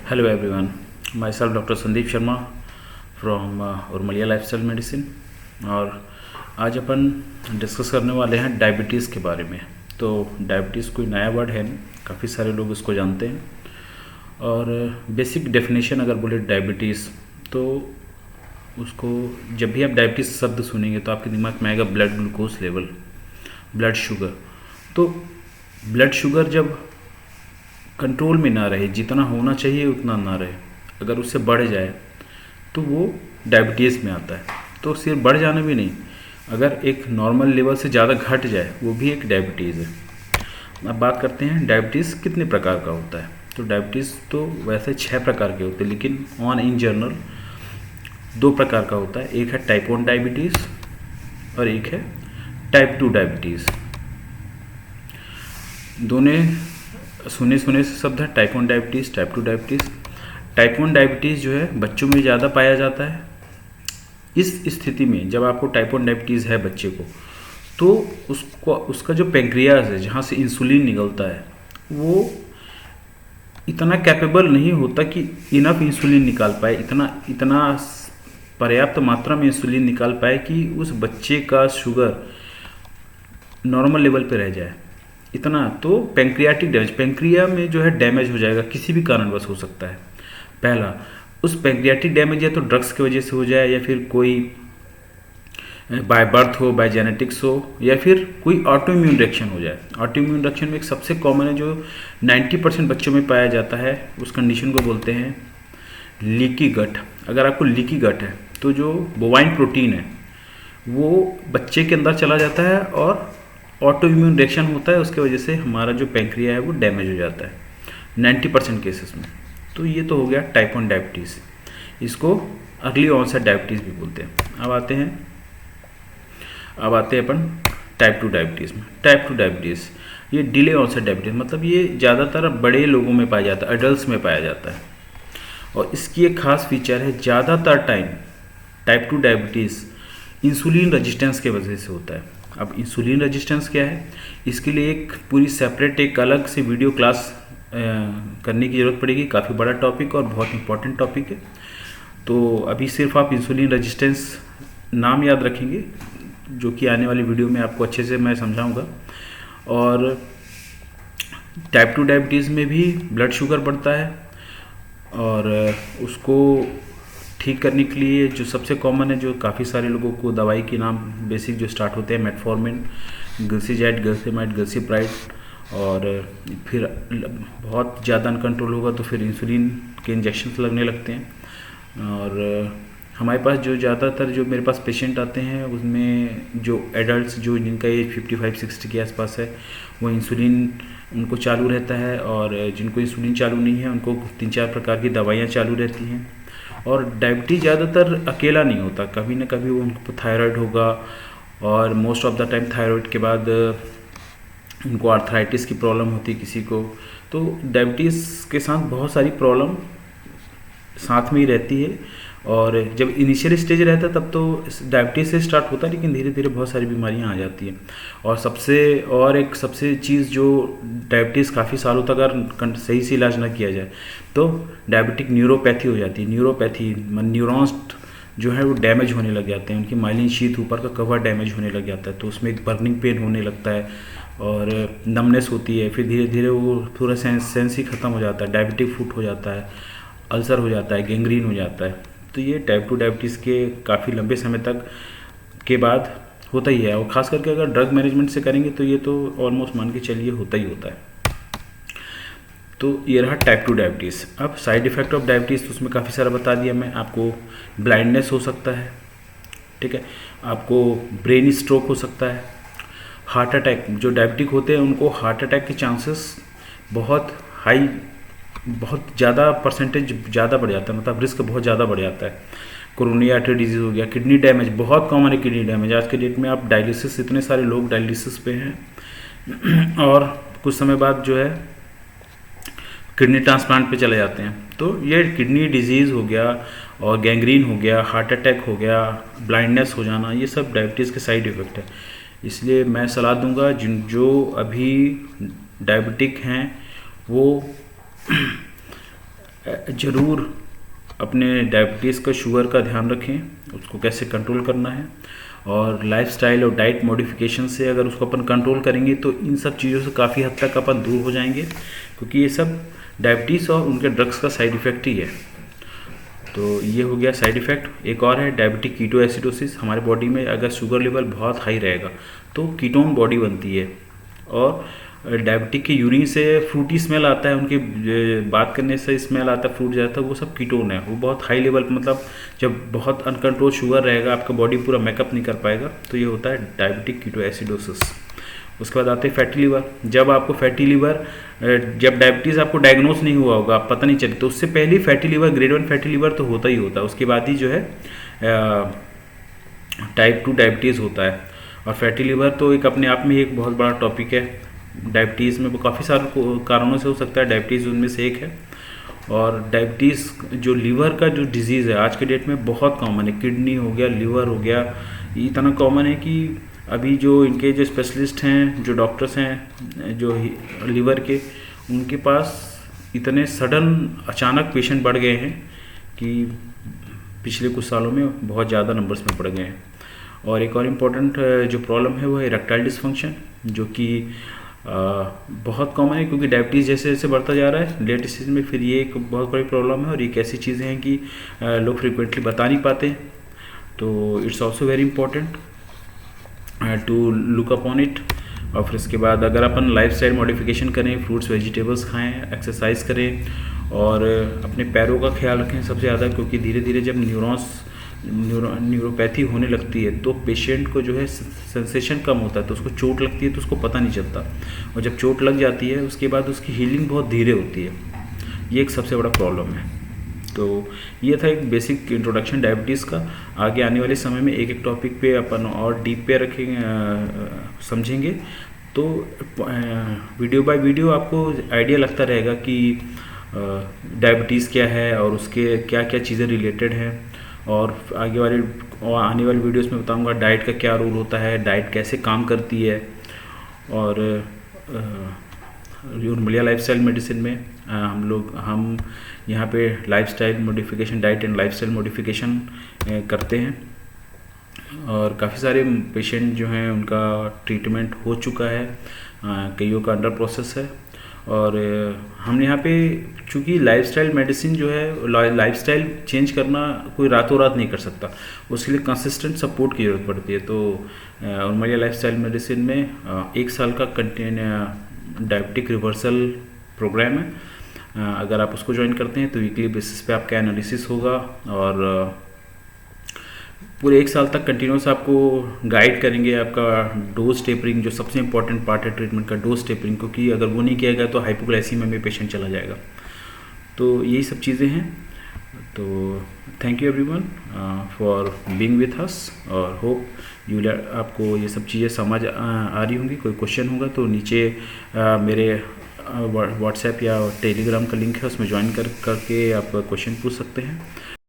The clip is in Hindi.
Hello everyone, myself Dr. Sandeep Sharma from Urmalia lifestyle medicine. और आज अपन डिस्कस करने वाले हैं डायबिटीज़ के बारे में। तो डायबिटीज़ कोई नया वर्ड है नहीं, काफ़ी सारे लोग इसको जानते हैं। और बेसिक डेफिनेशन अगर बोले डायबिटीज़, तो उसको जब भी आप डायबिटीज़ शब्द सुनेंगे तो आपके दिमाग में आएगा blood glucose level, blood sugar. तो ब्लड शुगर जब कंट्रोल में ना रहे, जितना होना चाहिए उतना ना रहे, अगर उससे बढ़ जाए तो वो डायबिटीज़ में आता है। तो सिर्फ बढ़ जाना भी नहीं, अगर एक नॉर्मल लेवल से ज़्यादा घट जाए वो भी एक डायबिटीज़ है। अब बात करते हैं डायबिटीज़ कितने प्रकार का होता है। तो डायबिटीज़ तो वैसे 6 प्रकार के होते हैं, लेकिन इन जनरल 2 प्रकार का होता है। एक है टाइप 1 डायबिटीज़ और एक है टाइप 2 डायबिटीज़। दोनों सुने से शब्द है, type 1 diabetes, type 2 diabetes. Type 1 diabetes जो है बच्चों में ज़्यादा पाया जाता है। इस स्थिति में जब आपको टाइप 1 डायबिटीज़ है बच्चे को, तो उसका जो पैंक्रियाज है, जहाँ से इंसुलिन निकलता है, वो इतना कैपेबल नहीं होता कि इनफ इंसुलिन निकाल पाए, इतना पर्याप्त मात्रा में इंसुलिन निकाल पाए कि उस बच्चे का शुगर नॉर्मल लेवल पे रह जाए। इतना तो पैंक्रियाटिक डैमेज, पैंक्रिया में जो है डैमेज हो जाएगा, किसी भी कारणवश हो सकता है। पहला, उस पैंक्रियाटिक डैमेज या तो ड्रग्स की वजह से हो जाए, या फिर कोई बाय बर्थ हो, बाय जेनेटिक्स हो, या फिर कोई ऑटो इम्यून रिएक्शन हो जाए। ऑटो इम्यून रिएक्शन में एक सबसे कॉमन है जो 90% बच्चों में पाया जाता है, उस कंडीशन को बोलते हैं लीकी गट। अगर आपको लीकी गट है तो जो बोवाइन प्रोटीन है वो बच्चे के अंदर चला जाता है और ऑटो इम्यून रिएक्शन होता है, उसके वजह से हमारा जो पैंक्रिया है वो डैमेज हो जाता है 90% केसेस में। तो ये तो हो गया टाइप 1 डायबिटीज़, इसको अर्ली ऑनसेट डायबिटीज़ भी बोलते हैं। अब आते हैं अपन टाइप 2 डायबिटीज़ में। टाइप 2 डायबिटीज़ ये डिले ऑनसेट डायबिटीज़, मतलब ये ज़्यादातर बड़े लोगों में पाया जाता है, एडल्ट में पाया जाता है। और इसकी एक खास फीचर है, ज़्यादातर time type 2 diabetes insulin resistance के वजह से होता है। अब इंसुलिन रेजिस्टेंस क्या है, इसके लिए एक पूरी सेपरेट एक अलग से वीडियो क्लास करने की ज़रूरत पड़ेगी। काफ़ी बड़ा टॉपिक और बहुत इंपॉर्टेंट टॉपिक है। तो अभी सिर्फ आप इंसुलिन रेजिस्टेंस नाम याद रखेंगे, जो कि आने वाली वीडियो में आपको अच्छे से मैं समझाऊंगा। और टाइप 2 डायबिटीज़ में भी ब्लड शुगर बढ़ता है, और उसको ठीक करने के लिए जो सबसे कॉमन है, जो काफ़ी सारे लोगों को दवाई के नाम बेसिक जो स्टार्ट होते हैं, मेटफॉर्मिन, ग्लिसिजैड, ग्लिसिमाइड, ग्लिसिप्राइड, और फिर बहुत ज़्यादा अनकंट्रोल होगा तो फिर इंसुलिन के इंजेक्शन लगने लगते हैं। और हमारे पास जो ज़्यादातर जो मेरे पास पेशेंट आते हैं, उसमें जो एडल्ट्स जो जिनका एज 55-60 के आसपास है, वो इंसुलिन उनको चालू रहता है, और जिनको इंसुलिन चालू नहीं है उनको 3-4 प्रकार की दवाइयाँ चालू रहती हैं। और डायबिटीज़ ज़्यादातर अकेला नहीं होता, कभी ना कभी उनको थायराइड होगा, और most of the time thyroid के बाद उनको आर्थराइटिस की प्रॉब्लम होती है किसी को। तो डायबिटीज़ के साथ बहुत सारी प्रॉब्लम साथ में ही रहती है। और जब इनिशियल स्टेज रहता है तब तो डायबिटीज़ से स्टार्ट होता है, लेकिन धीरे धीरे बहुत सारी बीमारियां आ जाती हैं। और एक सबसे चीज़ जो डायबिटीज़ काफ़ी सालों तक अगर सही से इलाज ना किया जाए तो डायबिटिक न्यूरोपैथी हो जाती है। न्यूरोपैथी न्यूरॉन्स जो है वो डैमेज होने लग जाते हैं, उनकी माइलिन शीथ ऊपर का कवर डैमेज होने लग जाता है, तो उसमें एक बर्निंग पेन होने लगता है और नमनेस होती है। फिर धीरे धीरे वो पूरा सेंस ही ख़त्म हो जाता है, डायबिटिक फुट हो जाता है, अल्सर हो जाता है, गैंग्रीन हो जाता है। तो ये टाइप 2 डायबिटीज़ के काफ़ी लंबे समय तक के बाद होता ही है। और ख़ास करके अगर ड्रग मैनेजमेंट से करेंगे तो ये तो ऑलमोस्ट मान के चलिए होता ही होता है। तो ये रहा टाइप 2 डायबिटीज़। अब साइड इफ़ेक्ट ऑफ डायबिटीज़ तो उसमें काफ़ी सारा बता दिया मैं आपको। ब्लाइंडनेस हो सकता है, ठीक है, आपको ब्रेन स्ट्रोक हो सकता है, हार्ट अटैक। जो डायबिटिक होते हैं उनको हार्ट अटैक के चांसेस बहुत हाई, बहुत ज़्यादा परसेंटेज ज़्यादा बढ़ जाता है, मतलब रिस्क बहुत ज़्यादा बढ़ जाता है। कोरोनरी आर्टरी डिजीज़ हो गया, किडनी डैमेज बहुत कॉमन है। किडनी डैमेज आज के डेट में आप डायलिसिस, इतने सारे लोग डायलिसिस पे हैं और कुछ समय बाद जो है किडनी ट्रांसप्लांट पे चले जाते हैं। तो ये किडनी डिजीज़ हो गया, और गैंग्रीन हो गया, हार्ट अटैक हो गया, ब्लाइंडनेस हो जाना, ये सब डायबिटीज़ के साइड इफ़ेक्ट है। इसलिए मैं सलाह दूंगा जो अभी डायबिटिक हैं वो ज़रूर अपने डायबिटीज़ का, शुगर का ध्यान रखें, उसको कैसे कंट्रोल करना है। और लाइफस्टाइल और डाइट मॉडिफिकेशन से अगर उसको अपन कंट्रोल करेंगे तो इन सब चीज़ों से काफ़ी हद तक अपन दूर हो जाएंगे, क्योंकि ये सब डायबिटीज़ और उनके ड्रग्स का साइड इफ़ेक्ट ही है। तो ये हो गया साइड इफ़ेक्ट। एक और है डायबिटिक कीटो एसिडोसिस। हमारे बॉडी में अगर शुगर लेवल बहुत हाई रहेगा तो कीटोन बॉडी बनती है, और डायबिटिक के यूरिन से फ्रूटी स्मेल आता है, उनके बात करने से स्मेल आता है, फ्रूट जाता है, वो सब कीटोन है। वो बहुत हाई लेवल, मतलब जब बहुत अनकंट्रोल शुगर रहेगा, आपका बॉडी पूरा मेकअप नहीं कर पाएगा, तो ये होता है डायबिटिक कीटो एसिडोसिस। उसके बाद आते हैं फैटी लीवर। जब आपको फैटी लीवर, जब डायबिटीज़ आपको डायग्नोस नहीं हुआ होगा, आप पता नहीं चले, तो उससे पहले fatty liver, grade 1 fatty liver तो होता ही होता है। उसके बाद ही जो है टाइप 2 डायबिटीज़ होता है। और फैटी लीवर तो एक अपने आप में एक बहुत बड़ा टॉपिक है। डायबिटीज़ में वो काफ़ी सारे कारणों से हो सकता है, डायबिटीज़ उनमें से एक है। और डायबिटीज़ जो लीवर का जो डिजीज़ है आज के डेट में बहुत कॉमन है। किडनी हो गया, लीवर हो गया, ये इतना कॉमन है कि अभी जो इनके जो स्पेशलिस्ट हैं, जो डॉक्टर्स हैं जो लीवर के, उनके पास इतने सडन अचानक पेशेंट बढ़ गए हैं कि पिछले कुछ सालों में बहुत ज़्यादा नंबर्स में बढ़ गए हैं। और एक और इम्पॉर्टेंट जो प्रॉब्लम है वो है इरेक्टाइल डिसफंक्शन, जो कि बहुत कॉमन है, क्योंकि डायबिटीज़ जैसे जैसे बढ़ता जा रहा है लेट स्टेज में, फिर ये एक बहुत बड़ी प्रॉब्लम है। और एक ऐसी चीज़ें हैं कि लोग फ्रिक्वेंटली बता नहीं पाते, तो it's also very important to look upon it. और फिर इसके बाद अगर अपन लाइफस्टाइल मॉडिफिकेशन करें, फ्रूट्स वेजिटेबल्स खाएं, एक्सरसाइज करें, और अपने पैरों का ख्याल रखें सबसे ज़्यादा, क्योंकि धीरे धीरे जब न्यूरोपैथी होने लगती है तो पेशेंट को जो है सेंसेशन कम होता है, तो उसको चोट लगती है तो उसको पता नहीं चलता, और जब चोट लग जाती है उसके बाद उसकी हीलिंग बहुत धीरे होती है। ये एक सबसे बड़ा प्रॉब्लम है। तो ये था एक बेसिक इंट्रोडक्शन डायबिटीज़ का। आगे आने वाले समय में एक एक टॉपिक पे अपन और डीप पे रखेंगे, समझेंगे, तो वीडियो बाय वीडियो आपको आइडिया लगता रहेगा कि डायबिटीज़ क्या है और उसके क्या क्या चीज़ें रिलेटेड हैं। और आने वाली वीडियोस में बताऊंगा डाइट का क्या रोल होता है, डाइट कैसे काम करती है, और उर्मिला लाइफस्टाइल मेडिसिन में हम यहाँ पे lifestyle modification, diet and lifestyle modification करते हैं। और काफ़ी सारे पेशेंट जो हैं उनका ट्रीटमेंट हो चुका है, कईयों का अंडर प्रोसेस है। और हम यहाँ पे, चूँकि लाइफस्टाइल मेडिसिन जो है, लाइफस्टाइल चेंज करना कोई रातों रात नहीं कर सकता, उसके लिए कंसिस्टेंट सपोर्ट की ज़रूरत पड़ती है। तो उर्मिला लाइफस्टाइल मेडिसिन में 1 साल का डायबिटिक रिवर्सल प्रोग्राम है। अगर आप उसको ज्वाइन करते हैं तो वीकली बेसिस पे आपका एनालिसिस होगा, और पूरे 1 साल तक कंटिन्यूस आपको गाइड करेंगे। आपका डोज टेपरिंग, जो सबसे इंपॉर्टेंट पार्ट है ट्रीटमेंट का, डोज टेपरिंग, क्योंकि अगर वो नहीं किया गया तो हाइपोग्लाइसीमिया में पेशेंट चला जाएगा। तो यही सब चीज़ें हैं। तो thank you everyone for being with us, और होप आपको ये सब चीज़ें समझ आ रही होंगी। कोई क्वेश्चन होगा तो नीचे मेरे व्हाट्सएप या टेलीग्राम का लिंक है, उसमें ज्वाइन करके आप क्वेश्चन पूछ सकते हैं।